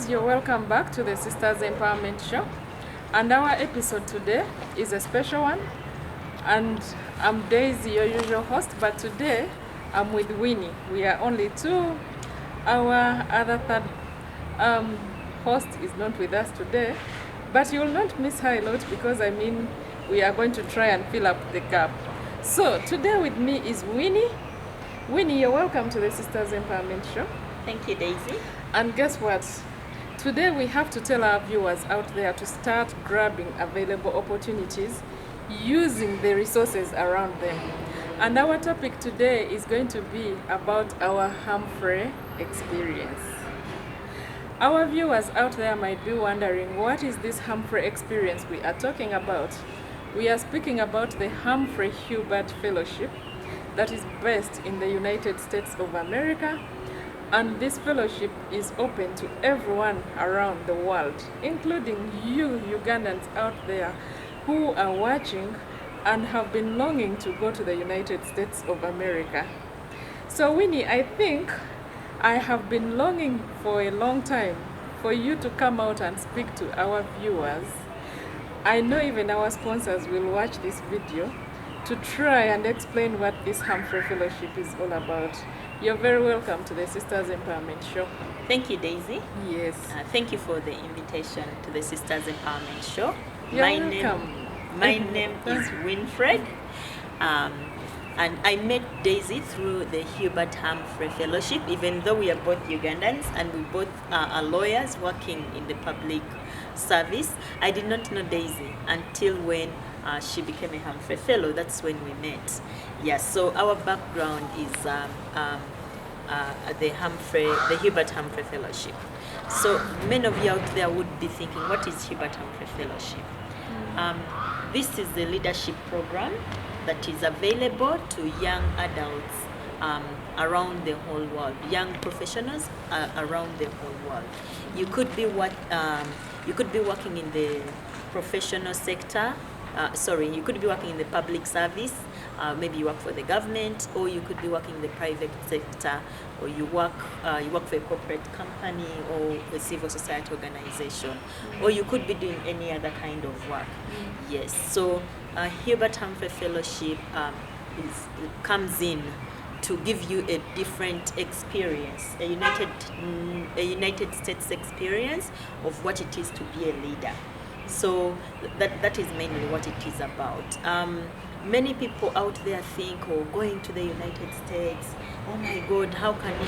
viewers, you're welcome back to the Sisters Empowerment Show. And our episode today is a special one. And I'm Daisy, your usual host, but today I'm with Winnie. We are only two. Our other third host is not with us today, but you will not miss her a lot because we are going to try and fill up the gap. So today with me is Winnie. Winnie, you're welcome to the Sisters Empowerment Show. Thank you, Daisy. And guess what? Today we have to tell our viewers out there to start grabbing available opportunities using the resources around them. And our topic today is going to be about our Humphrey experience. Our viewers out there might be wondering, what is this Humphrey experience we are talking about? We are speaking about the Humphrey Hubert Fellowship that is based in the United States of America. And this fellowship is open to everyone around the world, including you Ugandans out there who are watching and have been longing to go to the United States of America. So Winnie, I think I have been longing for a long time for you to come out and speak to our viewers. I know even our sponsors will watch this video to try and explain what this Humphrey Fellowship is all about. You're very welcome to the Sisters Empowerment Show. Thank you, Daisy. Yes. Thank you for the invitation to the Sisters Empowerment Show. You're welcome. My name is Winfred. And I met Daisy through the Hubert Humphrey Fellowship, even though we are both Ugandans and we both are lawyers working in the public service. I did not know Daisy until when she became a Humphrey Fellow. That's when we met. Yes, so our background is the Hubert Humphrey Fellowship. So many of you out there would be thinking, what is Hubert Humphrey Fellowship? This is the leadership program that is available to young adults around the whole world, young professionals around the whole world. You could be working in the professional sector. You could be working in the public service, maybe you work for the government, or you could be working in the private sector, or you work for a corporate company or a civil society organization, or you could be doing any other kind of work. Yes, so Hubert Humphrey Fellowship comes in to give you a different experience, a United States experience of what it is to be a leader. So that is mainly what it is about. Many people out there think, going to the United States, oh my God, how can you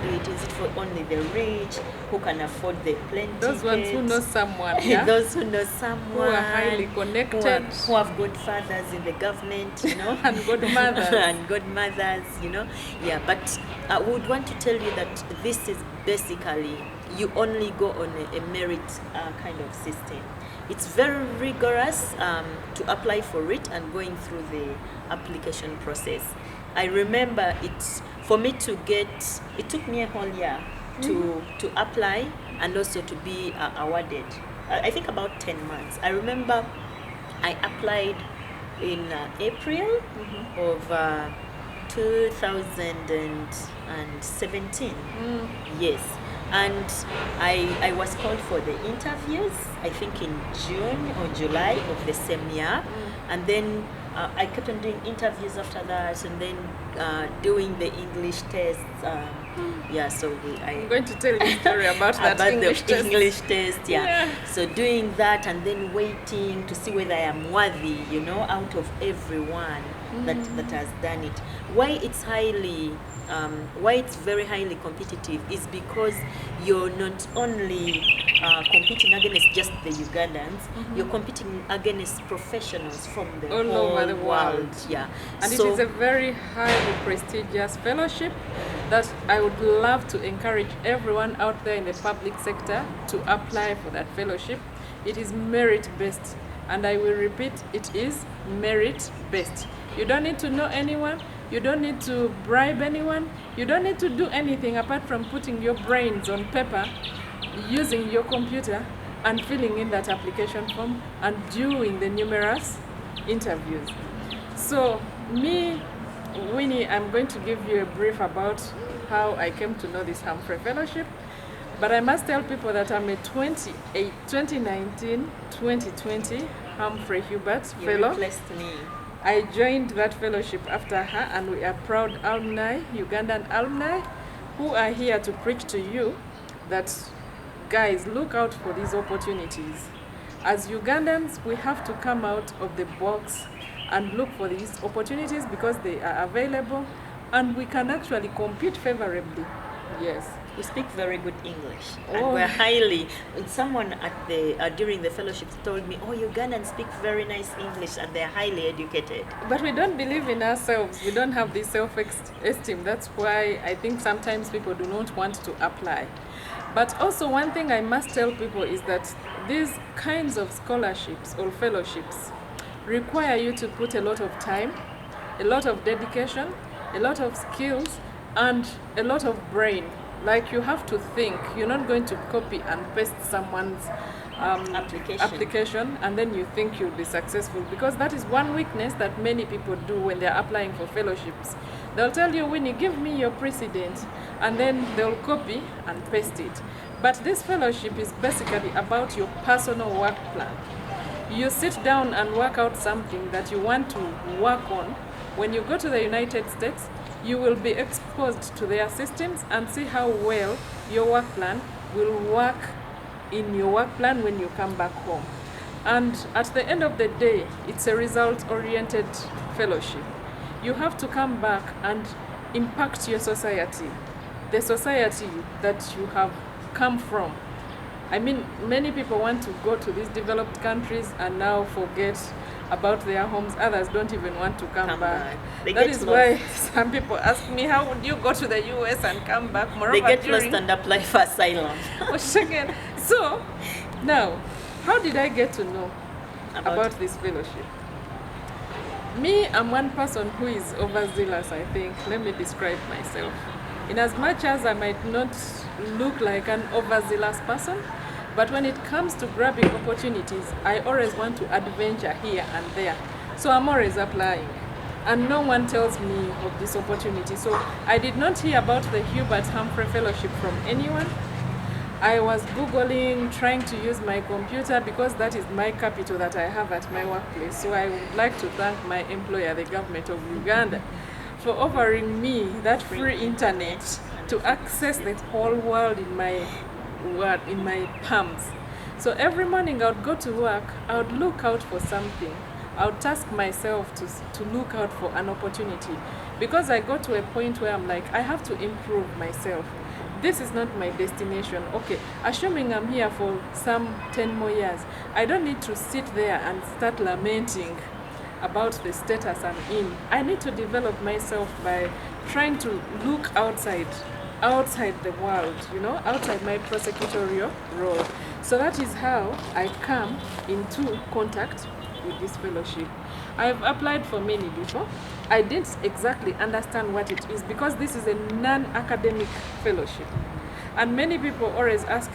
do it? Is it for only the rich who can afford the plane Those tickets? ones who know someone, yeah? Those who know someone, who are highly connected, who have godfathers in the government, and godmothers. And godmothers, Yeah, but I would want to tell you that this is basically, you only go on a merit kind of system. It's very rigorous to apply for it and going through the application process. I remember for me to get, it took me a whole year to apply and also to be awarded. I think about 10 months. I remember I applied in April of 2017. Yes. And I was called for the interviews, I think in June or July of the same year. And then I kept on doing interviews after that, and then doing the English tests. I'm going to tell you a story about that English test. Yeah. So doing that and then waiting to see whether I am worthy, out of everyone that has done it. Why it's very highly competitive is because you're not only competing against just the Ugandans, you're competing against professionals from all over the world. Yeah. And it is a very highly prestigious fellowship that I would love to encourage everyone out there in the public sector to apply for that fellowship. It is merit-based, and I will repeat, it is merit-based. You don't need to know anyone. You don't need to bribe anyone. You don't need to do anything apart from putting your brains on paper, using your computer, and filling in that application form and doing the numerous interviews. So me, Winnie, I'm going to give you a brief about how I came to know this Humphrey Fellowship. But I must tell people that I'm a 2019-2020 Humphrey Hubert You fellow. replaced me. I joined that fellowship after her, and we are proud alumni, Ugandan alumni, who are here to preach to you that, guys, look out for these opportunities. As Ugandans, we have to come out of the box and look for these opportunities because they are available and we can actually compete favorably. Yes. We speak very good English, Oh. and we're highly. Someone at the during the fellowship told me, "Oh, Ugandans speak very nice English, and they're highly educated." But we don't believe in ourselves. We don't have this self-esteem. That's why I think sometimes people do not want to apply. But also one thing I must tell people is that these kinds of scholarships or fellowships require you to put a lot of time, a lot of dedication, a lot of skills, and a lot of brain. Like you have to think. You're not going to copy and paste someone's application and then you think you'll be successful, because that is one weakness that many people do when they're applying for fellowships. They'll tell you, Winnie, give me your precedent, and then they'll copy and paste it. But this fellowship is basically about your personal work plan. You sit down and work out something that you want to work on. When you go to the United States, you will be exposed to their systems and see how well your work plan will work in your work plan when you come back home. And at the end of the day, it's a result-oriented fellowship. You have to come back and impact your society, the society that you have come from. I mean, many people want to go to these developed countries and now forget about their homes. Others don't even want to come back. That is why some people ask me, how would you go to the US and come back? Moreover, they get lost and apply for asylum. So, now, how did I get to know about this fellowship? Me, I'm one person who is overzealous, I think. Let me describe myself. In as much as I might not look like an overzealous person, but when it comes to grabbing opportunities, I always want to adventure here and there. So I'm always applying. And no one tells me of this opportunity. So I did not hear about the Hubert Humphrey Fellowship from anyone. I was Googling, trying to use my computer because that is my capital that I have at my workplace. So I would like to thank my employer, the government of Uganda, for offering me that free internet to access the whole world in my palms. So every morning I would go to work, I would look out for something. I would task myself to look out for an opportunity, because I got to a point where I'm like, I have to improve myself. This is not my destination. Okay, assuming I'm here for some 10 more years, I don't need to sit there and start lamenting about the status I'm in. I need to develop myself by trying to look outside the world, outside my prosecutorial role. So that is how I come into contact with this fellowship. I've applied for many before. I didn't exactly understand what it is, because this is a non-academic fellowship. And many people always ask,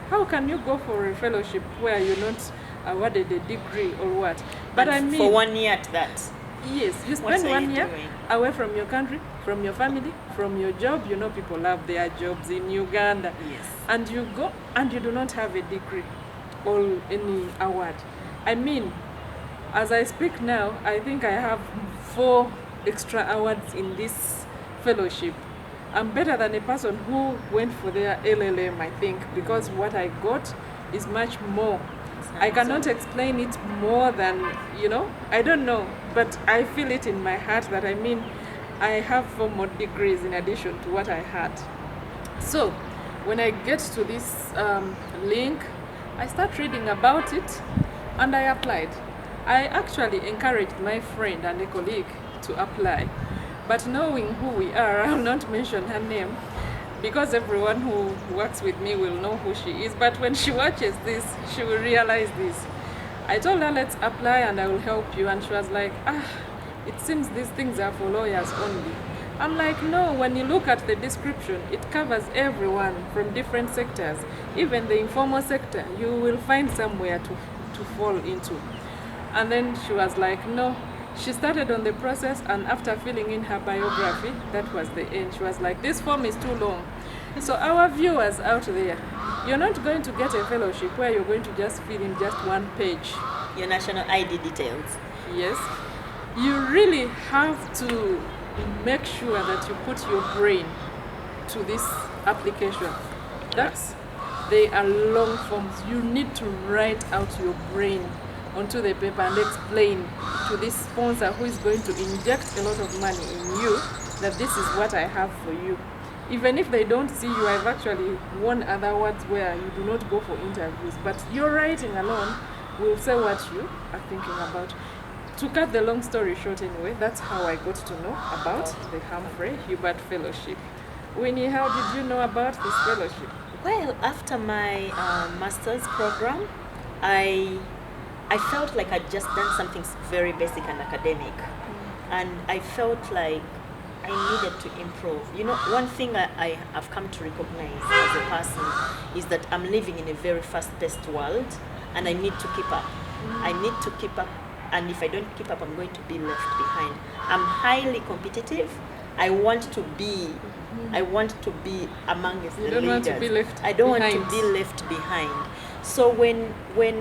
how can you go for a fellowship where you're not awarded a degree or what? But and I mean, for 1 year at that. Yes, you spend 1 year away from your country, from your family, from your job. People have their jobs in Uganda. Yes. And you go and you do not have a degree or any award. I mean, as I speak now, I think I have 4 extra awards in this fellowship. I'm better than a person who went for their LLM, I think, because what I got is much more. I cannot explain it more than, I don't know, but I feel it in my heart that I have 4 more degrees in addition to what I had. So when I get to this link, I start reading about it and I applied. I actually encouraged my friend and a colleague to apply, but knowing who we are, I'll not mention her name, because everyone who works with me will know who she is. But when she watches this, she will realize this. I told her, let's apply and I will help you. And she was like, it seems these things are for lawyers only. I'm like, no, when you look at the description, it covers everyone from different sectors. Even the informal sector, you will find somewhere to fall into. And then she was like, no. She started on the process, and after filling in her biography, that was the end. She was like, this form is too long. So our viewers out there, you're not going to get a fellowship where you're going to just fill in just one page. Your national ID details. Yes. You really have to make sure that you put your brain to this application. They are long forms. You need to write out your brain onto the paper and explain to this sponsor who is going to inject a lot of money in you that this is what I have for you. Even if they don't see you, I've actually won other awards where you do not go for interviews, but your writing alone will say what you are thinking about. To cut the long story short anyway, that's how I got to know about the Humphrey Hubert Fellowship. Winnie, how did you know about this fellowship? Well, after my master's program, I felt like I'd just done something very basic and academic. And I felt like I needed to improve. You know, one thing I have come to recognize as a person is that I'm living in a very fast-paced world and I need to keep up. I need to keep up, and if I don't keep up, I'm going to be left behind. I'm highly competitive. I want to be amongst the leaders. You don't want to be left I don't behind. want to be left behind. So when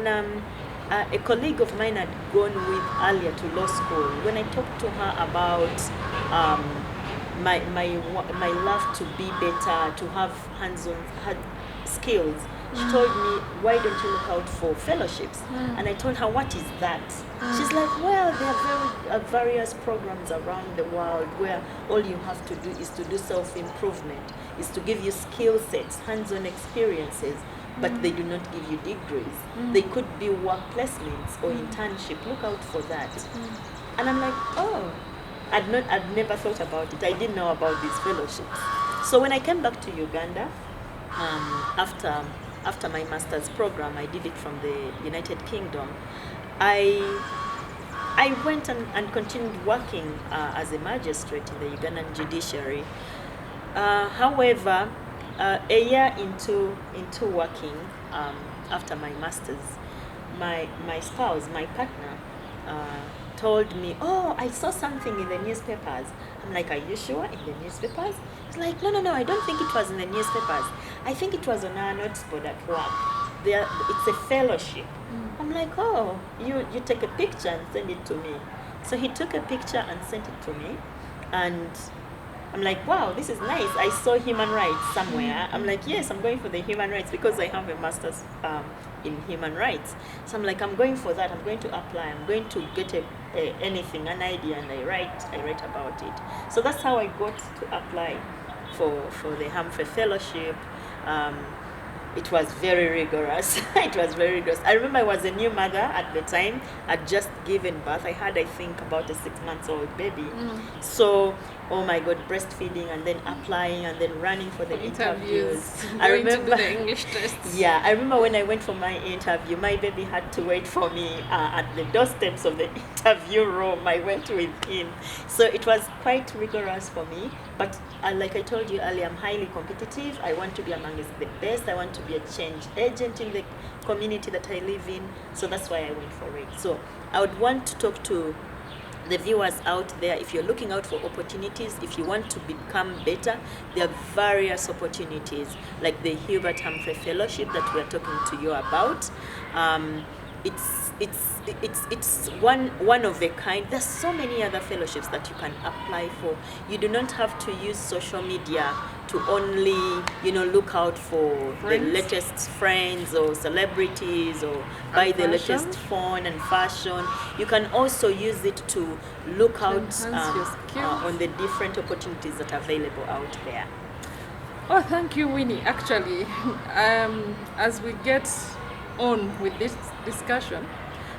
a colleague of mine had gone with earlier to law school, when I talked to her about my love to be better, to have hands-on skills, she told me, why don't you look out for fellowships? And I told her, what is that? She's like, well, there are various programs around the world where all you have to do is to do self-improvement, is to give you skill sets, hands-on experiences, but they do not give you degrees. They could be work placements or internship. Look out for that. And I'm like, oh, I'd never thought about it. I didn't know about these fellowships. So when I came back to Uganda, after my master's program, I did it from the United Kingdom. I went and continued working as a magistrate in the Ugandan judiciary. However, a year into working, after my master's, my spouse, my partner, told me, oh, I saw something in the newspapers. I'm like, are you sure? In the newspapers? It's like, no, I don't think it was in the newspapers. I think it was on our notes board at work. It's a fellowship. I'm like, oh, you take a picture and send it to me. So he took a picture and sent it to me. And I'm like, wow, this is nice. I saw human rights somewhere. I'm like, yes, I'm going for the human rights because I have a master's in human rights. So I'm like, I'm going for that. I'm going to apply. I'm going to get anything, an idea, and I write about it. So that's how I got to apply for the Humphrey Fellowship. It was very rigorous. I remember I was a new mother at the time. I'd just given birth. I had, I think, about a 6-month-old baby. So, oh my God, breastfeeding and then applying and then running for the interviews. I remember to do the English tests. Yeah, I remember when I went for my interview, my baby had to wait for me at the doorsteps of the interview room. I went with him. So it was quite rigorous for me. But like I told you earlier, I'm highly competitive. I want to be amongst the best. I want to be a change agent in the community that I live in. So that's why I went for it. So I would want to talk to the viewers out there. If you're looking out for opportunities, if you want to become better, there are various opportunities like the Hubert Humphrey Fellowship that we're talking to you about. It's one of a kind. There's so many other fellowships that you can apply for. You do not have to use social media to only look out for the latest friends or celebrities or buy the latest phone and fashion. You can also use it to look out on the different opportunities that are available out there. Oh, thank you, Winnie. Actually, as we get on with this discussion,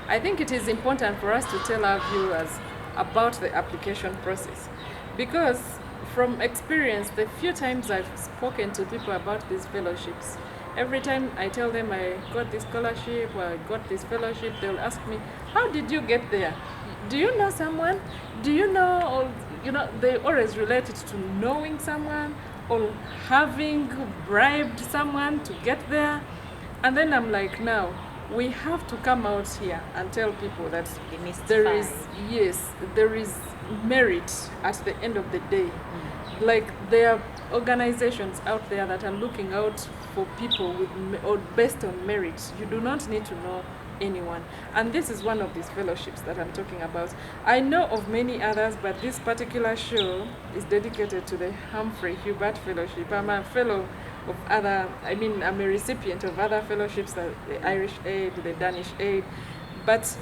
I think it is important for us to tell our viewers about the application process, because from experience, the few times I've spoken to people about these fellowships, every time I tell them I got this scholarship or I got this fellowship, they'll ask me, how did you get there? Do you know someone? Do you know, or, they always relate it to knowing someone or having bribed someone to get there. And then I'm like, now, we have to come out here and tell people that there is merit at the end of the day. Like, there are organizations out there that are looking out for people with or based on merit. You do not need to know anyone, and this is one of these fellowships that I'm talking about. I know of many others, but this particular show is dedicated to the Humphrey Hubert Fellowship. I'm a fellow of other, I'm a recipient of other fellowships, the Irish Aid, the Danish Aid, but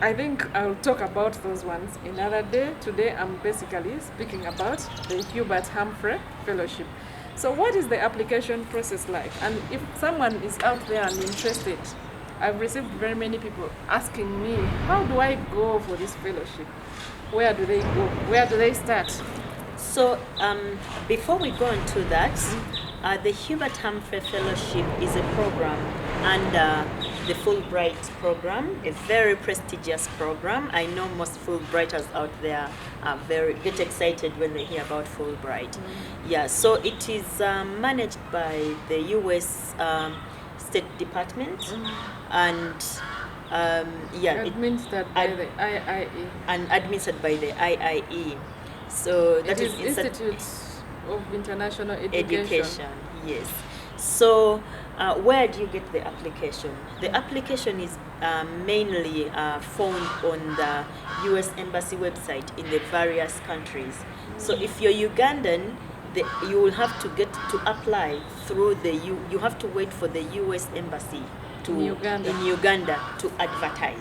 I think I'll talk about those ones another day. Today I'm basically speaking about the Hubert Humphrey Fellowship. So what is the application process like? And if someone is out there and interested, I've received very many people asking me, how do I go for this fellowship? Where do they go? Where do they start? So before we go into that, the Hubert Humphrey Fellowship is a program under the Fulbright program, a very prestigious program. I know most Fulbrighters out there get excited when they hear about Fulbright. Yeah, so it is managed by the U.S. State Department, and administered by the IIE. And administered by the IIE. So that is Institute of International Education. Yes. So where do you get the application? The application is mainly found on the U.S. Embassy website in the various countries. So if you're Ugandan, you will have to get to apply through you have to wait for the U.S. Embassy in Uganda to advertise.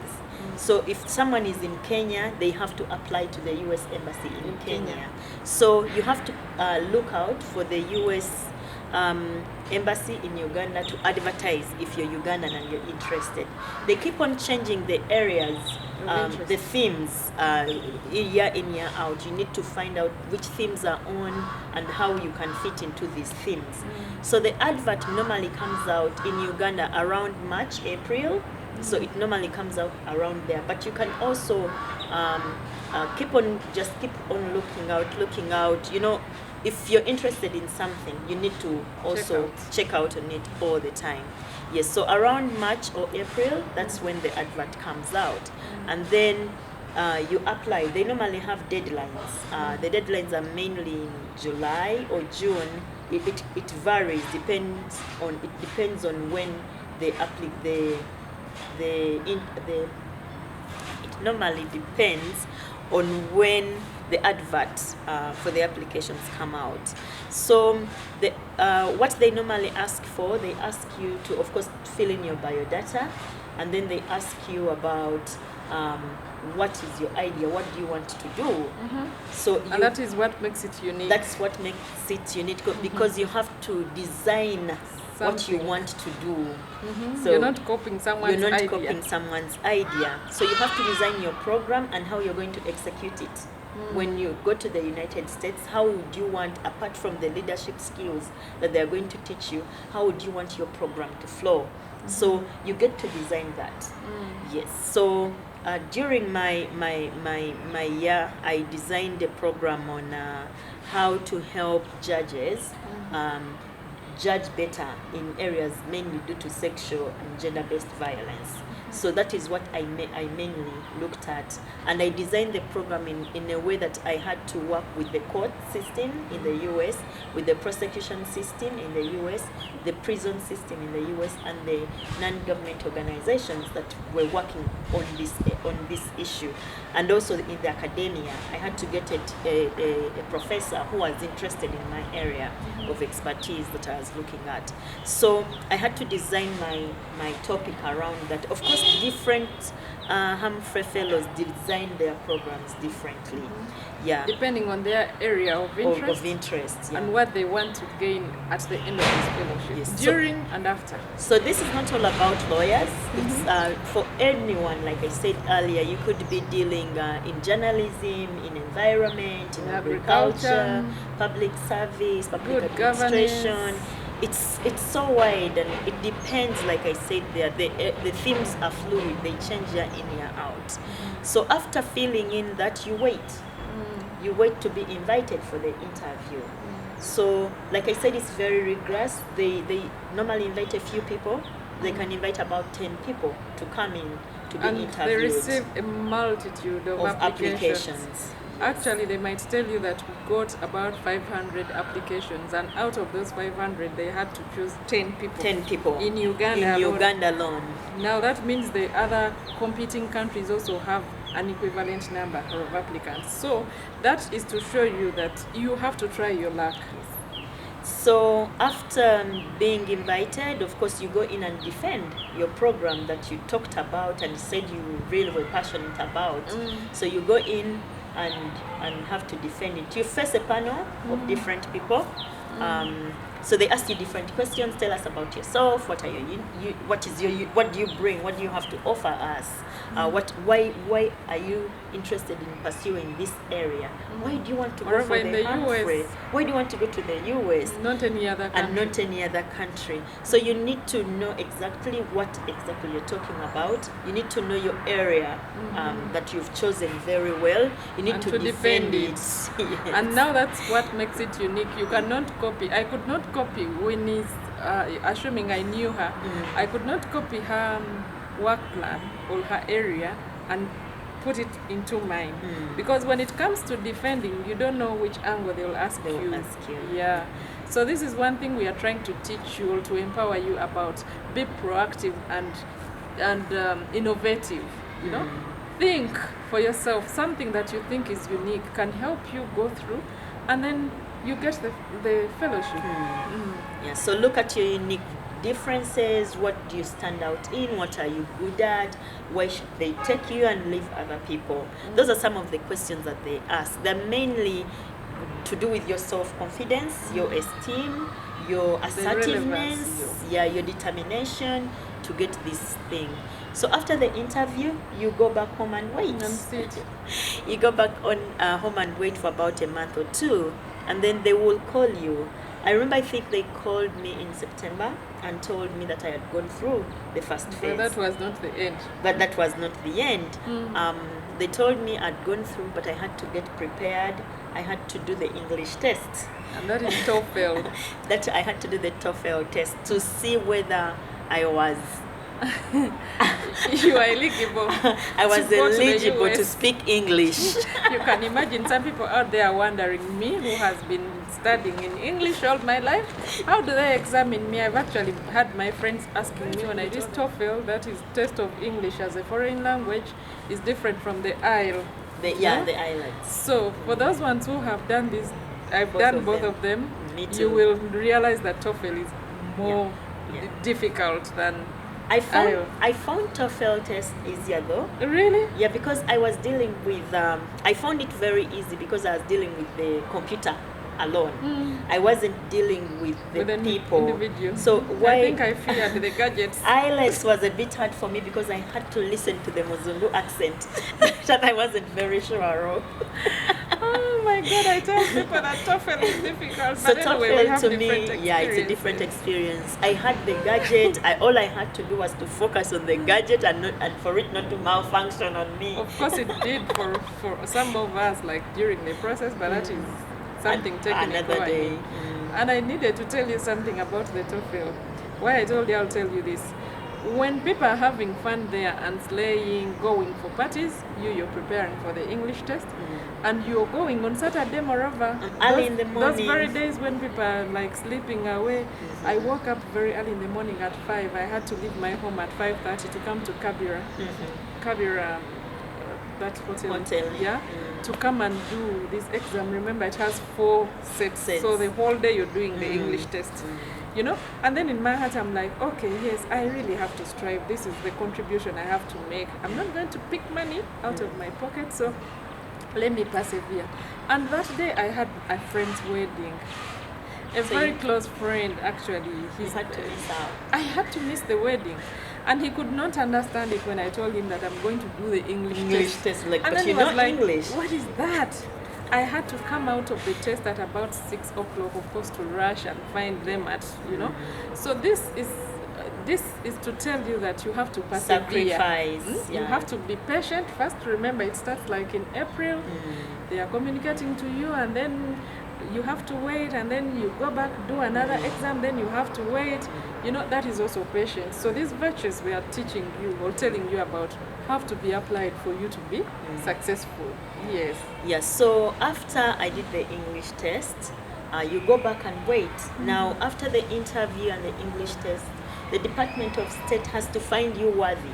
So if someone is in Kenya, they have to apply to the U.S. Embassy in Kenya. So you have to look out for the U.S. Embassy in Uganda to advertise if you're Ugandan and you're interested. They keep on changing the areas, the themes, year in, year out. You need to find out which themes are on and how you can fit into these themes. So the advert normally comes out in Uganda around March, April. So it normally comes out around there. But you can also keep on looking out. You know, if you're interested in something, you need to also check out on it all the time. Yes, so around March or April, that's when the advert comes out. And then you apply. They normally have deadlines. The deadlines are mainly in July or June. It varies, depends on when it normally depends on when the adverts for the applications come out. So what they normally ask for, they ask you to, of course, fill in your biodata, and then they ask you about what is your idea, what do you want to do. And that is what makes it unique. That's what makes it unique, because you have to design what you want to do. So you're not copying someone's idea. So you have to design your program and how you're going to execute it. When you go to the United States, how would you want, apart from the leadership skills that they're going to teach you, how would you want your program to flow? So you get to design that. Yes. So during my year, I designed a program on how to help judges judge better in areas mainly due to sexual and gender-based violence. So that is what I mainly looked at, and I designed the program in a way that I had to work with the court system in the US, with the prosecution system in the US, the prison system in the US, and the non-government organizations that were working on this issue. And also in the academia, I had to get a professor who was interested in my area of expertise that I was looking at. So I had to design my topic around that. Of course, different Humphrey Fellows design their programs differently. Yeah. Depending on their area of interest, yeah. And what they want to gain at the end of this fellowship, yes. During and after. So this is not all about lawyers. It's for anyone, like I said earlier. You could be dealing in journalism, in environment, in agriculture, public service, public administration. It's so wide, and it depends. Like I said, the themes are fluid. They change year in, year out. So after filling in that, you wait. You wait to be invited for the interview. So, like I said, it's very rigorous. They normally invite a few people. They can invite about 10 people to come in to be and interviewed. they receive a multitude of applications. Actually, they might tell you that we got about 500 applications, and out of those 500, they had to choose 10 people. 10 people in Uganda. In alone. Uganda alone. Now that means the other competing countries also have an equivalent number of applicants. So that is to show you that you have to try your luck. So after being invited, of course, you go in and defend your program that you talked about and said you really were passionate about. So you go in and have to defend it. You face a panel of different people. So they ask you different questions. Tell us about yourself. What are what do you bring? What do you have to offer us? Why are you interested in pursuing this area? Why do you want to go for the Humphrey? Why do you want to go to the US? Not any other country. And not any other country. So you need to know exactly what exactly you're talking about. You need to know your area that you've chosen very well. You need to defend it. Yes. And now that's what makes it unique. You cannot copy. I could not copy Winnie's, assuming I knew her, I could not copy her work plan or her area and put it into mine. Because when it comes to defending, you don't know which angle they will ask you. Yeah. So this is one thing we are trying to teach you, or to empower you about. Be proactive and innovative. You know, think for yourself. Something that you think is unique can help you go through, and then you get the fellowship. Yeah. So look at your unique differences. What do you stand out in? What are you good at? Why should they take you and leave other people? Those are some of the questions that they ask. They're mainly to do with your self-confidence, your esteem, your assertiveness, your determination to get this thing. So after the interview, you go back home and wait. You go back home and wait for about a month or two, and then they will call you. I remember, I think they called me in September and told me that I had gone through the first phase. But that was not the end. But that was not the end. They told me I'd gone through, but I had to get prepared. I had to do the English test. And that is TOEFL. That I had to do the TOEFL test to see whether I was... You are eligible. I was eligible to speak English. You can imagine some people out there wondering, me who has been studying in English all my life, how do they examine me? I've actually had my friends asking me when I did TOEFL, that is test of English as a foreign language, is different from the IELTS. The IELTS. So for those ones who have done this, I've done both of them. Me too. You will realize that TOEFL is more difficult than I found TOEFL test easier though. Really? Yeah, because I was dealing with, I found it very easy because I was dealing with the computer alone. I wasn't dealing with the people. Individual. So why? I think I feared the gadgets. IELTS was a bit hard for me because I had to listen to the Muzungu accent that I wasn't very sure of. Oh my God, I tell people that TOEFL is difficult. So but anyway, TOEFL to me, it's a different experience. I had the gadget. All I had to do was to focus on the gadget and for it not to malfunction on me. Of course, it did for some of us, like during the process, but that is something technical. Another day. And I needed to tell you something about the TOEFL. Why I told you I'll tell you this. When people are having fun there and slaying, going for parties, you're preparing for the English test, and you're going on Saturday, moreover, early in the morning. Those very days when people are like sleeping away, I woke up very early in the morning at 5. I had to leave my home at 5:30 to come to Kabira. Kabira, that hotel. Yeah. To come and do this exam. Remember, it has 4 sets. So the whole day you're doing the English test. You know, and then in my heart I'm like, okay, yes, I really have to strive. This is the contribution I have to make. I'm not going to pick money out of my pocket, so let me persevere. And that day I had a friend's wedding. A very close friend, actually. He had to miss out. I had to miss the wedding. And he could not understand it when I told him that I'm going to do the English test. Like, and but then you he was know like, English. What is that? I had to come out of the test at about 6 o'clock, of course, to rush and find them at, you know. So this is to tell you that you have to persevere. Sacrifice. You have to be patient. First, remember, it starts like in April. They are communicating to you, and then you have to wait, and then you go back, do another exam, then you have to wait. That is also patience. So these virtues we are teaching you or telling you about have to be applied for you to be successful. Yes. Yes. So after I did the English test, you go back and wait. Now, after the interview and the English test, the Department of State has to find you worthy.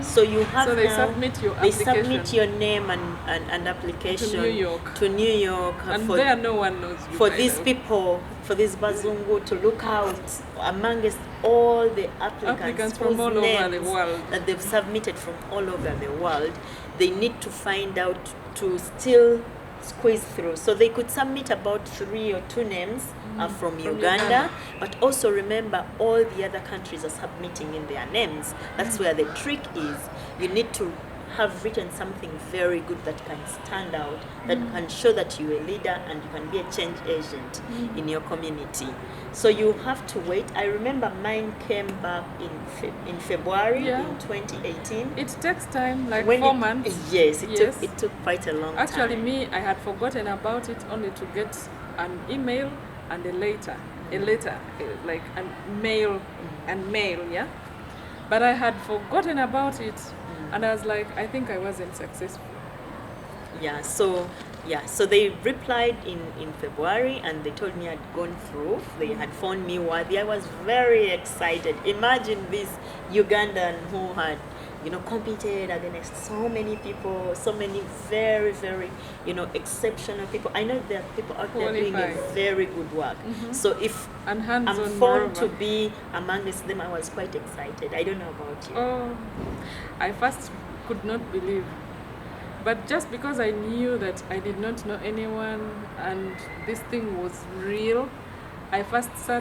So you have So they now, submit your they application. submit your name and application To New York. to New York And for, there no one knows you. for by these the way. people, for this Bazungu to look out amongst all the applicants From whose all over names the world. that they've submitted from all over the world. They need to find out to still squeeze through. So they could submit about 3 or 2 names from Uganda, but also remember all the other countries are submitting in their names. That's where the trick is. You need to have written something very good that can stand out, that can show that you're a leader and you can be a change agent in your community. So you have to wait. I remember mine came back in February in 2018. It takes time, like When 4 months. Yes, Yes. it took quite a long Actually, time. me, I had forgotten about it only to get an email and a letter, like a mail and mail, yeah. But I had forgotten about it, and I was like, I think I wasn't successful. So they replied in February, and they told me I'd gone through. They had found me worthy. I was very excited. Imagine this Ugandan who had, competed against so many people, so many very, very, exceptional people. I know there are people out there doing a Qualified. very good work. So if And I'm hands-on found to moreover. be amongst them, I was quite excited. I don't know about you. Oh, I first could not believe. But just because I knew that I did not know anyone and this thing was real, I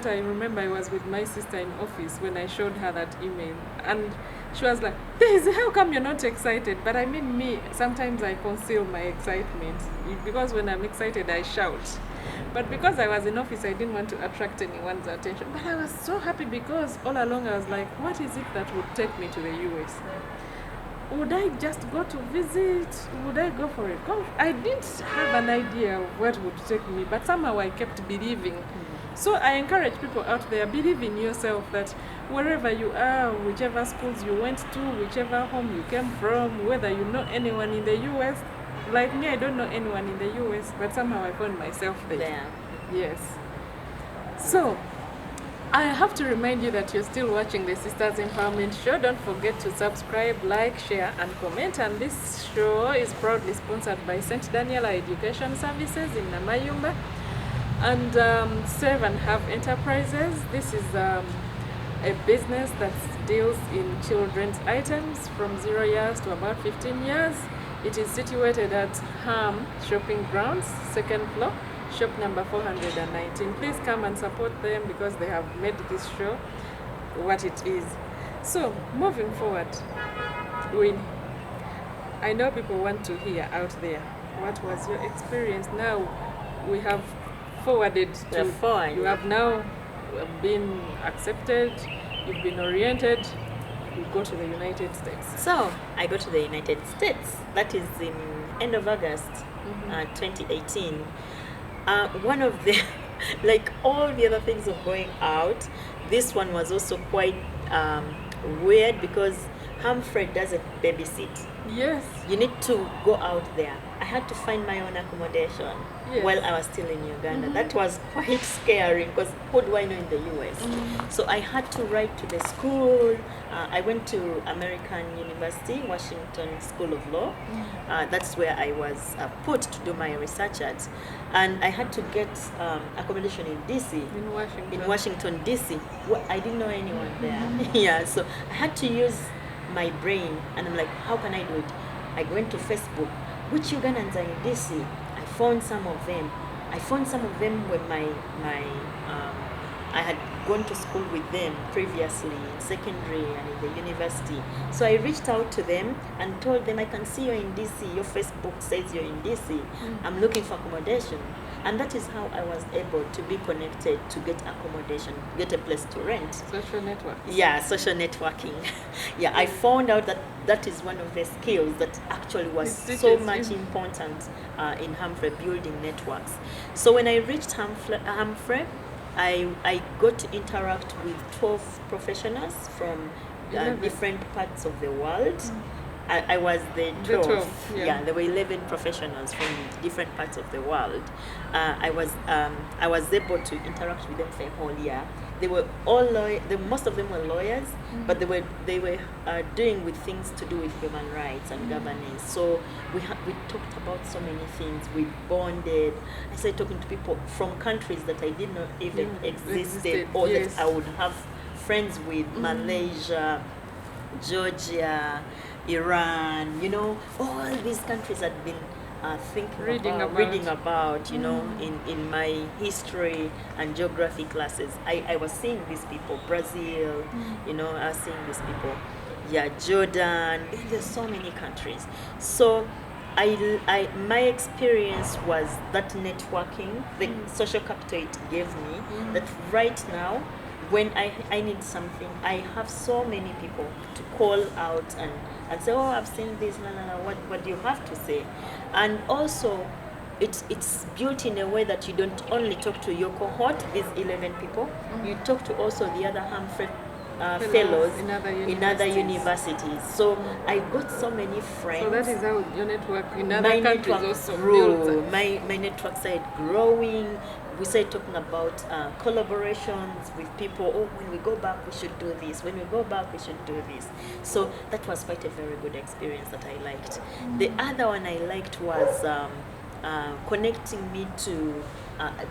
remember I was with my sister in office when I showed her that email. And she was like, Daisy, how come you're not excited? But I mean, me, sometimes I conceal my excitement. Because when I'm excited, I shout. But because I was in office, I didn't want to attract anyone's attention. But I was so happy because all along I was like, what is it that would take me to the US? Would I just go to visit? Would I go for a golf? I didn't have an idea of what would take me, but somehow I kept believing. So I encourage people out there, believe in yourself, that wherever you are, whichever schools you went to, whichever home you came from, whether you know anyone in the US, like me, I don't know anyone in the US, but somehow I found myself there. Yes. So, I have to remind you that you're still watching the Sisters Empowerment Show. Don't forget to subscribe, like, share, and comment. And this show is proudly sponsored by St. Daniela Education Services in Namayumba and Save and Have Enterprises. This is a business that deals in children's items from 0 years to about 15 years. It is situated at Ham Shopping Grounds, 2nd floor. Shop number 419. Please come and support them because they have made this show what it is. So, moving forward, Winnie, I know people want to hear out there, what was your experience? Now, we have forwarded to, you have now been accepted, you've been oriented, you go to the United States. So, I go to the United States. That is in end of August 2018. One of the, like all the other things of going out, this one was also quite weird because Humphrey doesn't babysit. Yes. You need to go out there. I had to find my own accommodation while I was still in Uganda. That was quite scary because who do I know in the US? So I had to write to the school. I went to American University, Washington School of Law. That's where I was put to do my research at. And I had to get accommodation in DC. In Washington, DC. Well, I didn't know anyone there. So I had to use my brain, and I'm like, how can I do it? I went to Facebook. Which Ugandans are in DC? I found some of them. When I had gone to school with them previously in secondary and in the university. So I reached out to them and told them, I can see you're in DC, your Facebook says you're in DC, I'm looking for accommodation. And that is how I was able to be connected to get accommodation, get a place to rent. Social network. Yeah, social networking. Yeah, I found out that that is one of the skills that actually was so much important in Humphrey, building networks. So when I reached Humphrey, I got to interact with 12 professionals from different parts of the world. I was the 12th. Yeah, there were 11 professionals from different parts of the world. I was able to interact with them for a whole year. They were all most of them were lawyers, but they were doing with things to do with human rights and governance. So we talked about so many things. We bonded. I started talking to people from countries that I did not even existed, or that I would have friends with. Malaysia, Georgia, Iran, all these countries had been reading about, in my history and geography classes. I was seeing these people, Brazil, I was seeing these people, Jordan. There's so many countries. So my experience was that networking, the social capital it gave me, that right now, when I need something, I have so many people to call out and say, oh, I've seen this, what do you have to say? And also, it's built in a way that you don't only talk to your cohort, these 11 people, you talk to also the other Humphrey fellows in other universities. So I got so many friends. So that is how your network in other countries also grew. My network started growing. We started talking about collaborations with people. Oh, when we go back, we should do this. When we go back, we should do this. So that was quite a very good experience that I liked. The other one I liked was connecting me to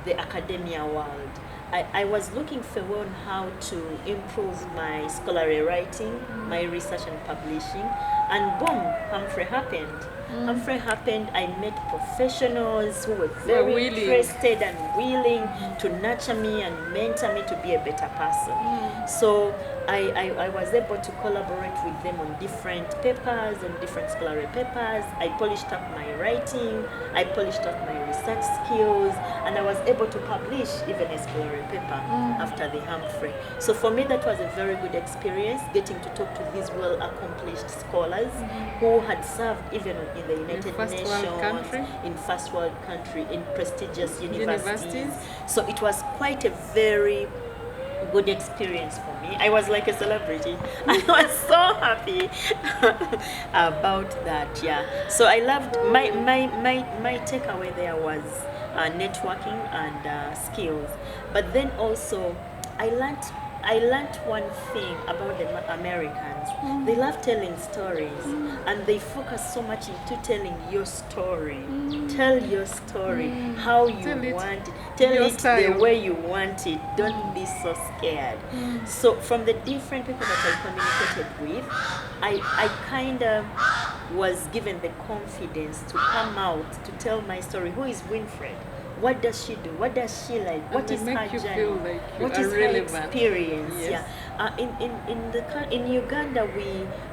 the academia world. I was looking for on how to improve my scholarly writing, my research and publishing, and boom, Humphrey happened. Humphrey happened. I met professionals who were very interested and willing to nurture me and mentor me to be a better person. So I was able to collaborate with them on different papers and different scholarly papers. I polished up my writing, I polished up my research skills, and I was able to publish even a scholarly paper after the Humphrey. So for me, that was a very good experience, getting to talk to these well-accomplished scholars who had served even in the United Nations, in first world country, in prestigious universities. So it was quite a very good experience for me. I was like a celebrity. I was so happy about that. Yeah. So I loved my takeaway there was networking and skills. But then also I learned one thing about the Americans. They love telling stories, and they focus so much into telling your story. Tell your story, how you want it. Tell it the way you want it. Don't be so scared. So from the different people that I communicated with, I kind of was given the confidence to come out to tell my story. Who is Winfred? What does she do? What does she like? What is her journey? What is her experience? Yes. Yeah. In Uganda,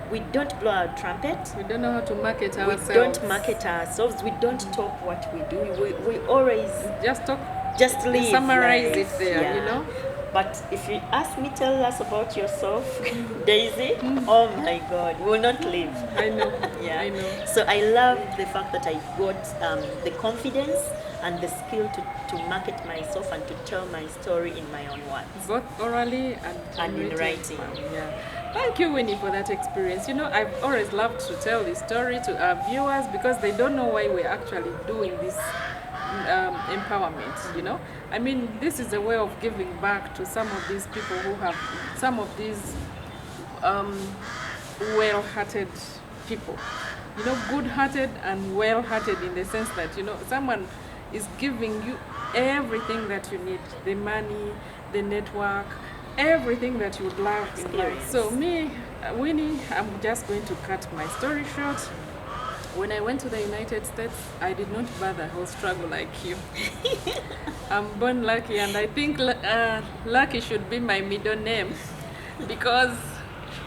we don't blow our trumpet. We don't know how to market ourselves. We don't market ourselves. We don't talk what we do. We always just talk. Just live. Summarize it there, But if you ask me, tell us about yourself, Daisy, oh my God, we will not live. I know. Yeah. I know. So I love the fact that I got the confidence and the skill to market myself and to tell my story in my own words. Both orally and in writing. Yeah. Thank you, Winnie, for that experience. I've always loved to tell this story to our viewers because they don't know why we're actually doing this empowerment. I mean, this is a way of giving back to some of these people who have some of these well-hearted people, good-hearted and well-hearted in the sense that someone is giving you everything that you need, the money, the network, everything that you would love in life. So me, Winnie, I'm just going to cut my story short. When I went to the United States, I did not bother or struggle like you. I'm born Lucky, and I think Lucky should be my middle name because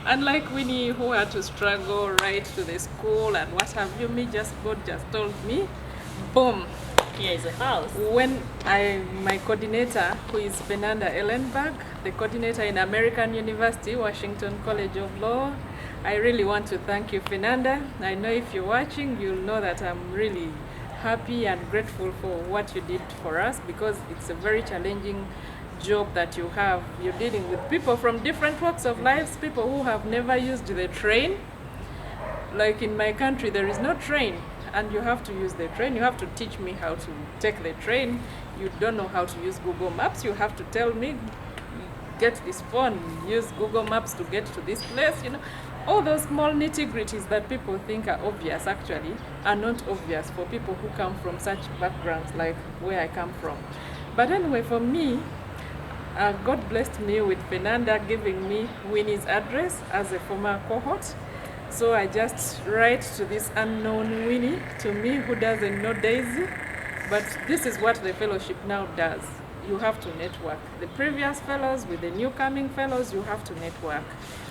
unlike Winnie, who had to struggle right to the school and what have you, God just told me, boom. Here is a house. When my coordinator, who is Fernanda Ellenberg, the coordinator in American University, Washington College of Law, I really want to thank you, Fernanda. I know if you're watching, you'll know that I'm really happy and grateful for what you did for us, because it's a very challenging job that you have. You're dealing with people from different walks of life, people who have never used the train. Like in my country, there is no train, and you have to use the train. You have to teach me how to take the train. You don't know how to use Google Maps. You have to tell me, get this phone, use Google Maps to get to this place, All those small nitty-gritties that people think are obvious actually are not obvious for people who come from such backgrounds like where I come from. But anyway, for me, God blessed me with Fernanda giving me Winnie's address as a former cohort. So I just write to this unknown Winnie, to me who doesn't know Daisy. But this is what the fellowship now does. You have to network. The previous fellows with the new coming fellows, you have to network.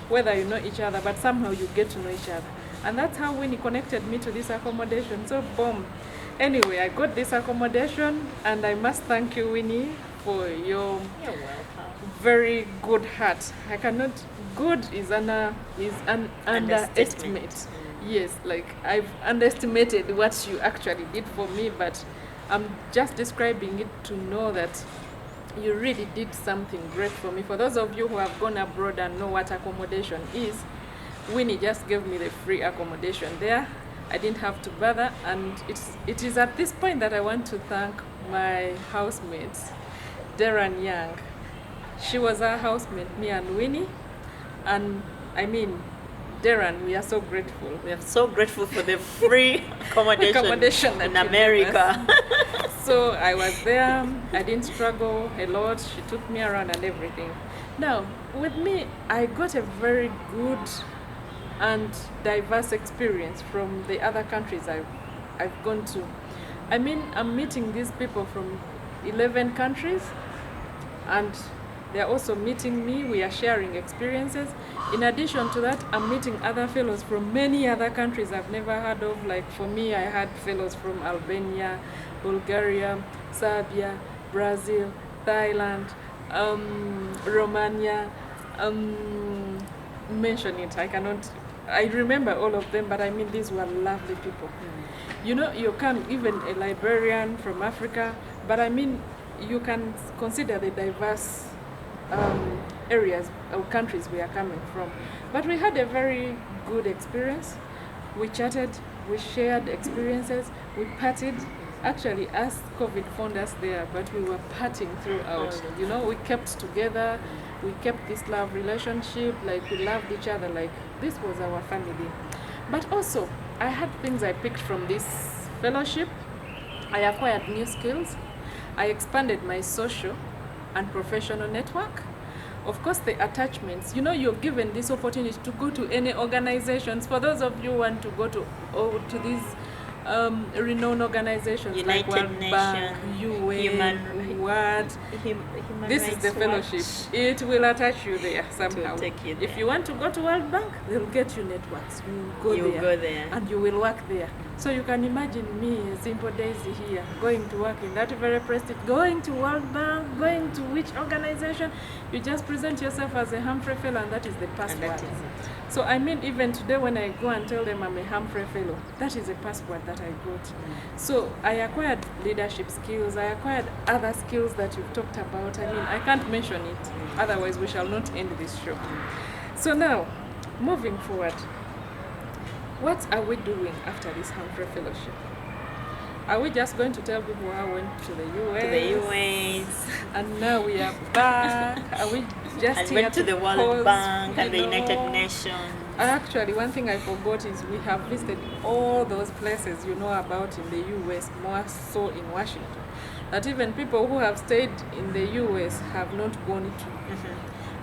Whether you know each other, but somehow you get to know each other. And that's how Winnie connected me to this accommodation. So boom. Anyway, I got this accommodation, and I must thank you, Winnie, for your very good heart. Good is an underestimate. Yes, like I've underestimated what you actually did for me, but I'm just describing it to know that you really did something great for me. For those of you who have gone abroad and know what accommodation is, Winnie just gave me the free accommodation there. I didn't have to bother, and it is at this point that I want to thank my housemates, Darren Young. She was our housemate, me and Winnie, and I mean, Darren, we are so grateful. We are so grateful for the free accommodation in America. So I was there, I didn't struggle a lot, she took me around and everything. Now, with me, I got a very good and diverse experience from the other countries I've gone to. I mean, I'm meeting these people from 11 countries, and they're also meeting me. We are sharing experiences. In addition to that, I'm meeting other fellows from many other countries I've never heard of. Like for me, I had fellows from Albania, Bulgaria, Serbia, Brazil, Thailand, Romania. Mention it, I remember all of them, but I mean, these were lovely people. You can, even a Liberian from Africa, but I mean, you can consider the diverse areas or countries we are coming from. But we had a very good experience. We chatted, we shared experiences, we partied. Actually, as COVID found us there, but we were partying throughout. We kept together, we kept this love relationship, like we loved each other, like this was our family. But also, I had things I picked from this fellowship. I acquired new skills. I expanded my social and professional network. Of course, the attachments. You're given this opportunity to go to any organizations. For those of you who want to go to these renowned organizations United like World Bank, UN, World. This is the fellowship. It will attach you there somehow. If you want to go to World Bank, they'll get you networks. You go there, and you will work there. So you can imagine me, a simple Daisy here, going to work in that very prestige, going to World Bank, going to which organization? You just present yourself as a Humphrey Fellow, and that is the password. So I mean, even today when I go and tell them I'm a Humphrey Fellow, that is a password that I got. So I acquired leadership skills, I acquired other skills that you've talked about. I mean, I can't mention it, otherwise we shall not end this show. So now, moving forward, what are we doing after this Humphrey Fellowship? Are we just going to tell people how I went to the US? To the US. And now we are back. Are we just and here went to the World Bank and the United Nations? Actually, one thing I forgot is we have visited all those places you know about in the US, more so in Washington. That even people who have stayed in the US have not gone to.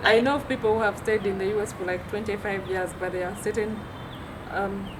I know of people who have stayed in the US for like 25 years, but there are certain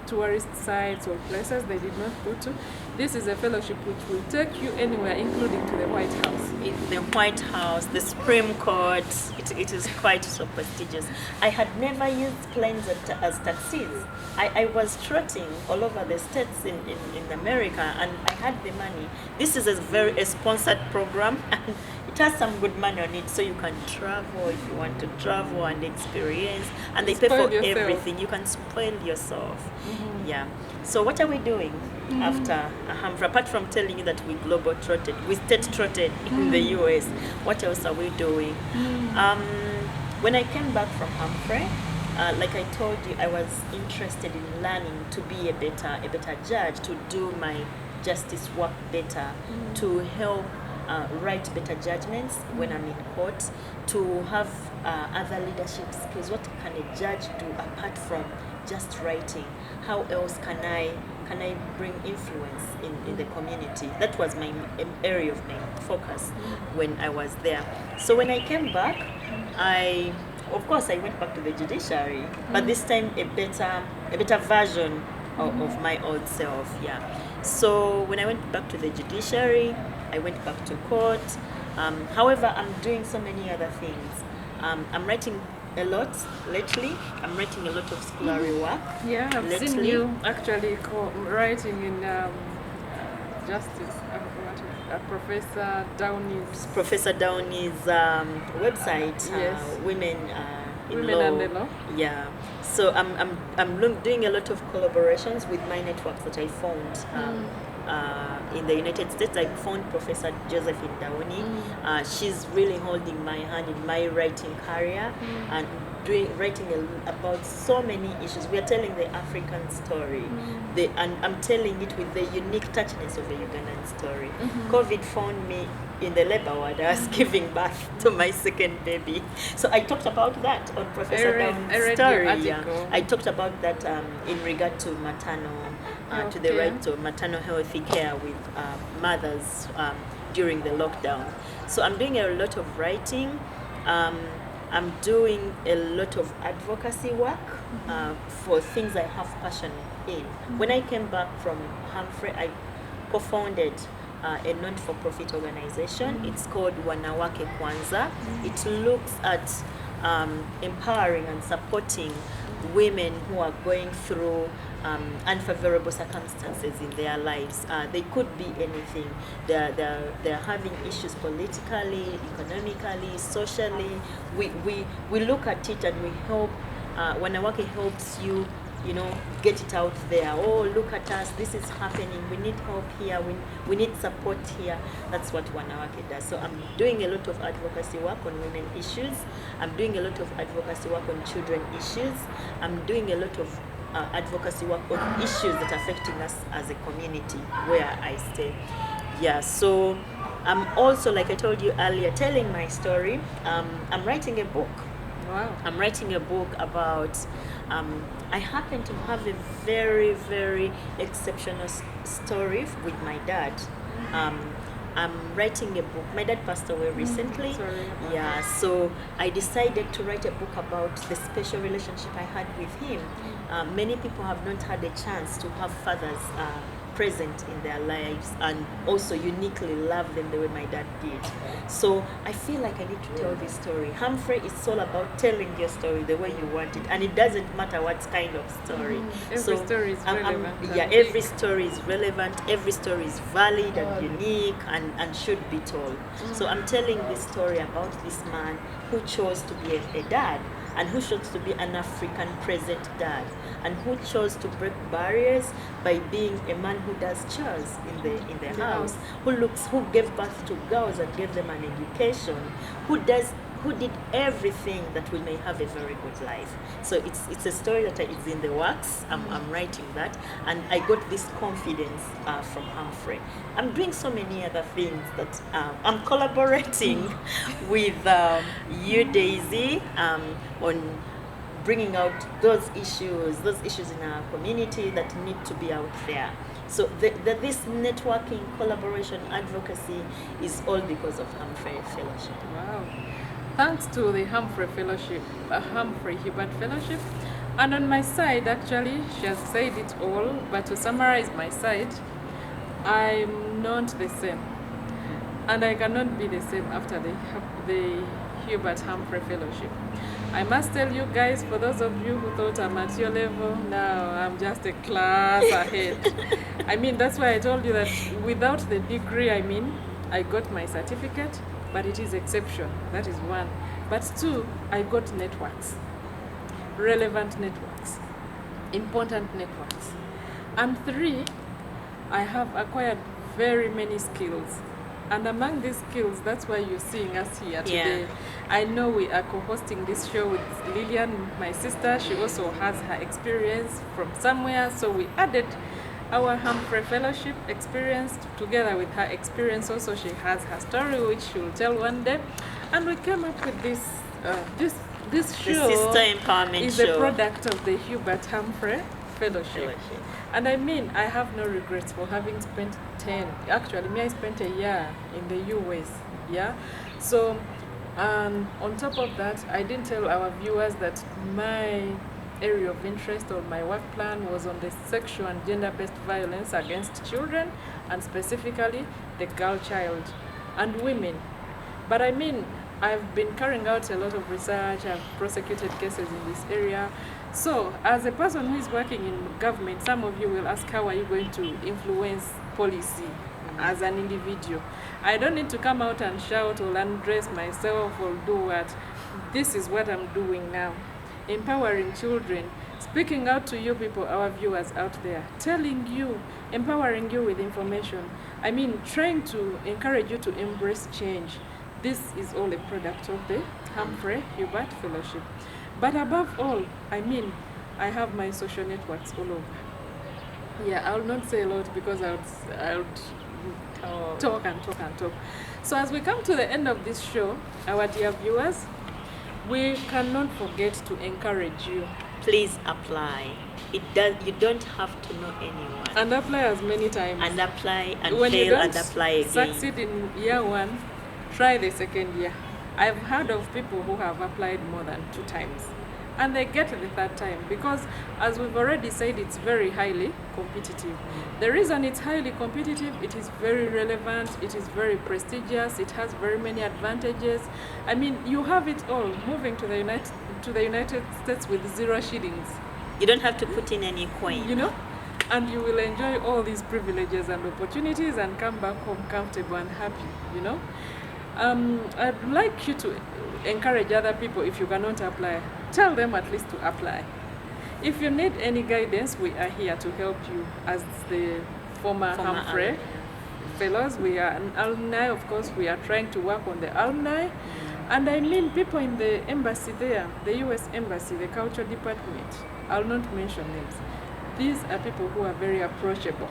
tourist sites or places they did not go to. This is a fellowship which will take you anywhere, including to the White House. The White House, the Supreme Court, it is quite so prestigious. I had never used planes as taxis. I was trotting all over the states in America, and I had the money. This is a sponsored program, and it has some good money on it, so you can travel if you want to travel and experience, and they pay for everything. You can spoil yourself. Mm-hmm. Yeah. So what are we doing after Humphrey? Apart from telling you that we global trotted, we state trotted in the US, what else are we doing? When I came back from Humphrey, like I told you, I was interested in learning to be a better judge, to do my justice work better, to help write better judgments when I'm in court, to have other leadership skills. What can a judge do apart from just writing? How else can I bring influence in the community? That was my area of my focus when I was there. So when I came back, of course I went back to the judiciary, but this time a better version of my old self. Yeah. So when I went back to the judiciary, I went back to court. However, I'm doing so many other things. I'm writing a lot lately. I'm writing a lot of scholarly work. Yeah, I've seen you actually writing in Justice. Professor Downey's website. Yes. Women and the Law. Yeah. So I'm doing a lot of collaborations with my networks that I found. In the United States, I found Professor Josephine Downey. She's really holding my hand in my writing career and writing about so many issues. We are telling the African story, and I'm telling it with the unique touchness of the Ugandan story. COVID found me in the labor ward. I was giving birth to my second baby. So I talked about that on Professor Downey's story. I talked about that in regard to maternal to the right to maternal healthy care with mothers during the lockdown. So I'm doing a lot of writing. I'm doing a lot of advocacy work for things I have passion in. When I came back from Humphrey, I co-founded a non-for-profit organization. It's called Wanawake Kwanza. It looks at empowering and supporting women who are going through unfavorable circumstances in their lives. They could be anything. They're having issues politically, economically, socially. We look at it and we help. Wanawake helps you, get it out there. Oh, look at us, this is happening. We need help here. We need support here. That's what Wanawake does. So I'm doing a lot of advocacy work on women issues. I'm doing a lot of advocacy work on children issues. I'm doing a lot of advocacy work on issues that are affecting us as a community where I stay. Yeah, so I'm also, like I told you earlier, telling my story. I'm writing a book. Wow. I'm writing a book about, I happen to have a very, very exceptional story with my dad. I'm writing a book. My dad passed away recently. Yeah, so I decided to write a book about the special relationship I had with him. Many people have not had a chance to have fathers present in their lives and also uniquely love them the way my dad did. So I feel like I need to tell this story. Humphrey is all about telling your story the way you want it, and it doesn't matter what kind of story. Every story is relevant. Every story is relevant, every story is valid and unique and should be told. So I'm telling this story about this man who chose to be a dad, and who chose to be an African present dad, and who chose to break barriers by being a man who does chores in the house, who gave birth to girls and gave them an education, who did everything that we may have a very good life. So it's a story that is in the works. I'm writing that, and I got this confidence from Humphrey. I'm doing so many other things that I'm collaborating with you, Daisy, on bringing out those issues in our community that need to be out there. So this networking, collaboration, advocacy is all because of Humphrey Fellowship. Wow. Thanks to the Humphrey Fellowship, Humphrey Hubert Fellowship, And on my side, actually, she has said it all, but to summarize my side, I'm not the same. And I cannot be the same after the Hubert Humphrey Fellowship. I must tell you guys, for those of you who thought I'm at your level, now I'm just a class ahead. I mean, that's why I told you that without the degree, I got my certificate, but it is exception. That is one. But two, I got networks, relevant networks, important networks. And three, I have acquired very many skills. And among these skills, that's why you're seeing us here today. Yeah. I know we are co-hosting this show with Lillian, my sister. She also has her experience from somewhere. So we added our Humphrey Fellowship experience together with her experience. Also, she has her story, which she will tell one day. And we came up with this this show. The Sister Empowerment is Show. a product of the Hubert Humphrey Fellowship. And I mean, I have no regrets for having spent 10. Actually, I spent a year in the US. Yeah. So, on top of that, I didn't tell our viewers that my area of interest or my work plan was on the sexual and gender-based violence against children, and specifically the girl child and women. But I mean, I've been carrying out a lot of research. I've prosecuted cases in this area. So, as a person who is working in government, some of you will ask, how are you going to influence policy as an individual? I don't need to come out and shout or undress myself or do what. This is what I'm doing now. Empowering children, speaking out to you people, our viewers out there, telling you, empowering you with information. I mean, trying to encourage you to embrace change. This is all a product of the Humphrey Hubert Fellowship. But above all, I mean, I have my social networks all over. Yeah, I'll not say a lot because I would talk and talk and talk. So as we come to the end of this show, our dear viewers, we cannot forget to encourage you. Please apply. You don't have to know anyone. And apply as many times. And apply and when fail you don't and apply again. succeed in year one, try the second year. I've heard of people who have applied more than 2 times. And they get the third time because, as we've already said, it's very highly competitive. The reason it's highly competitive, it is very relevant, it is very prestigious, it has very many advantages. I mean, you have it all. Moving to the United States with 0 shillings. You don't have to put in any coin. You know? And you will enjoy all these privileges and opportunities and come back home comfortable and happy, you know? I'd like you to encourage other people. If you cannot apply, tell them at least to apply. If you need any guidance, we are here to help you. As the former Humphrey Fellows, we are an alumni. Of course, we are trying to work on the alumni. And I mean people in the embassy there, the US Embassy, the culture department. I'll not mention names. These are people who are very approachable.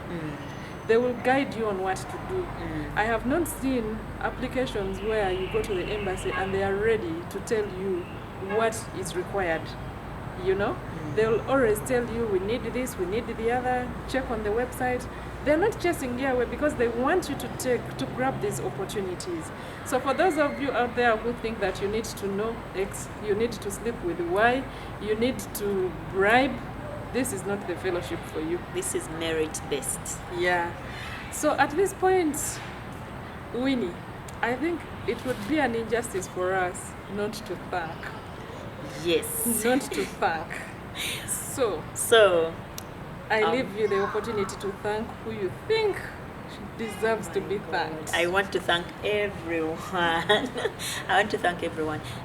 They will guide you on what to do. I have not seen applications where you go to the embassy and they are ready to tell you what is required. You know, they'll always tell you, we need this, we need the other, check on the website. They're not chasing you away because they want you to grab these opportunities. So for those of you out there who think that you need to know X, you need to sleep with Y, you need to bribe, this is not the fellowship for you. This is merit-based. Yeah. So at this point, Winnie, I think it would be an injustice for us not to thank. Yes. Not to thank. So I leave you the opportunity to thank who you think deserves to be thanked. I want to thank everyone.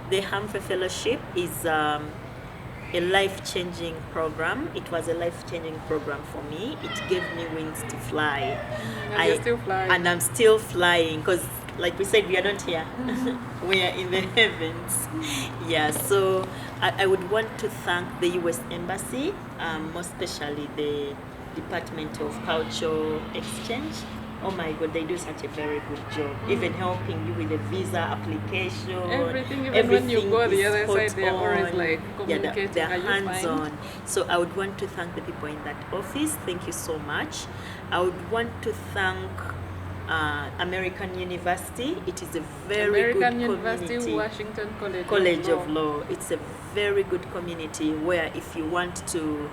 The Humphrey Fellowship is a life-changing program. It was a life-changing program for me. It gave me wings to fly. And you're still flying. And I'm still flying because, like we said, we are not here. We are in the heavens. Yeah, so I would want to thank the US Embassy, more especially the Department of Cultural Exchange. Oh my God, they do such a very good job. Even helping you with the visa application. Everything when you go the other side, they're always like communicating. Yeah, they're hands-on. So I would want to thank the people in that office. Thank you so much. I would want to thank American University. It is a very American good University, community. Washington College of Law. It's a very good community where if you want to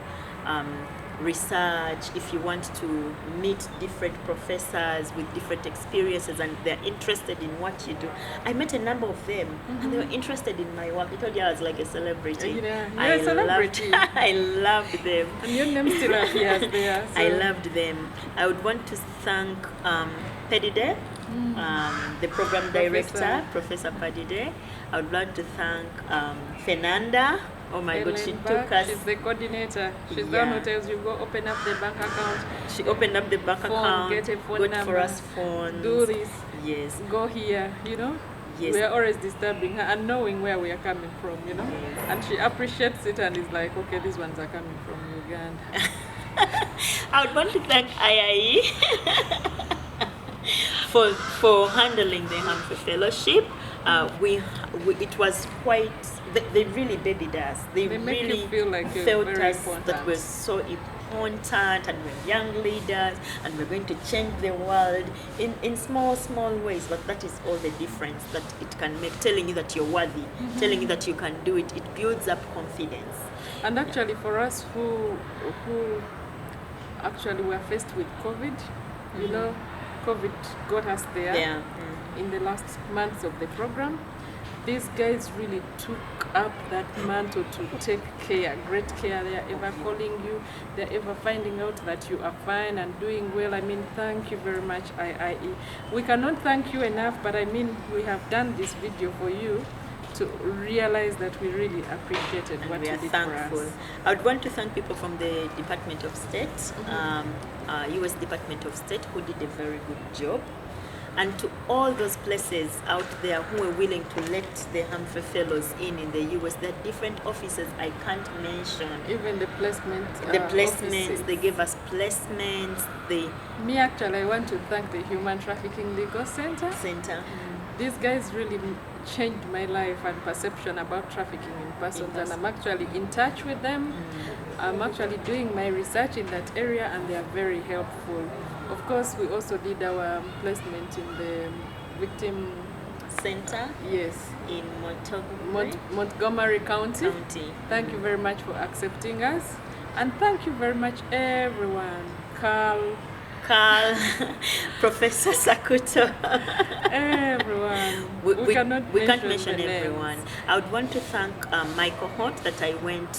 research, if you want to meet different professors with different experiences and they're interested in what you do. I met a number of them and they were interested in my work. I told you I was like a celebrity. Yeah, you're a celebrity. I loved them. And your name still appears there. So. I loved them. I would want to thank Pedide, the program director, Professor Pedide. I would like to thank Fernanda. Oh my God, she took us. She's the coordinator. She's the one who tells you go open up the bank account. She opened up the bank account, get a phone got number, for us phones. do this. Yes. Go here, you know. Yes. We are always disturbing her and knowing where we are coming from, you know. Yes. And she appreciates it and is like, okay, these ones are coming from Uganda. I would want to thank IIE for handling the Humphrey Fellowship. It was quite. They really babied us. They make really you feel like felt very us important. that we're so important and we're young leaders and we're going to change the world in small ways. But that is all the difference that it can make. Telling you that you're worthy, telling you that you can do it. It builds up confidence. And actually, for us who actually were faced with COVID, you know, COVID got us there in the last months of the program. These guys really took up that mantle to take care, great care. They are ever calling you, they're ever finding out that you are fine and doing well. I mean, thank you very much, IIE. We cannot thank you enough, but I mean, we have done this video for you to realize that we really appreciated what you did thankful. for us. I would want to thank people from the Department of State, U.S. Department of State, who did a very good job. And to all those places out there who are willing to let the Humphrey Fellows in the US, there are different offices I can't mention. Even the placement. Offices. They gave us placements. Me actually, I want to thank the Human Trafficking Legal Center. These guys really changed my life and perception about trafficking in persons, and I'm actually in touch with them. I'm actually doing my research in that area, and they are very helpful. Of course, we also did our placement in the victim center. Yes. In Montgomery County. Thank you very much for accepting us. And thank you very much, everyone. Carl, Professor Sakuto. Everyone. We can't mention everyone. Names. I would want to thank my cohort that I went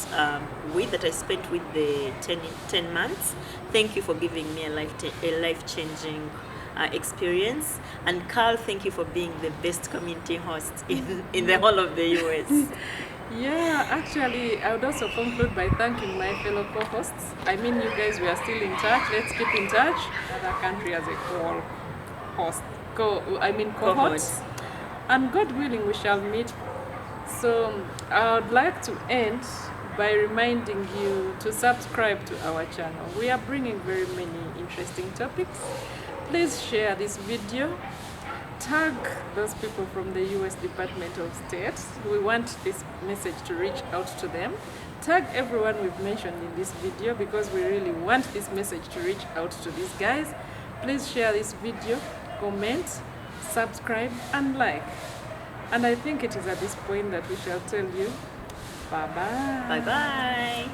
that I spent with the 10 months. Thank you for giving me a life-changing experience. And Carl, thank you for being the best community host in the whole of the US. Yeah, actually, I would also conclude by thanking my fellow co-hosts. I mean, you guys, we are still in touch. Let's keep in touch. Other country as a whole cohorts. And God willing, we shall meet. So I would like to end by reminding you to subscribe to our channel. We are bringing very many interesting topics. Please share this video. Tag those people from the US Department of State. We want this message to reach out to them. Tag everyone we've mentioned in this video because we really want this message to reach out to these guys. Please share this video, comment, subscribe, and like. And I think it is at this point that we shall tell you bye-bye. Bye-bye.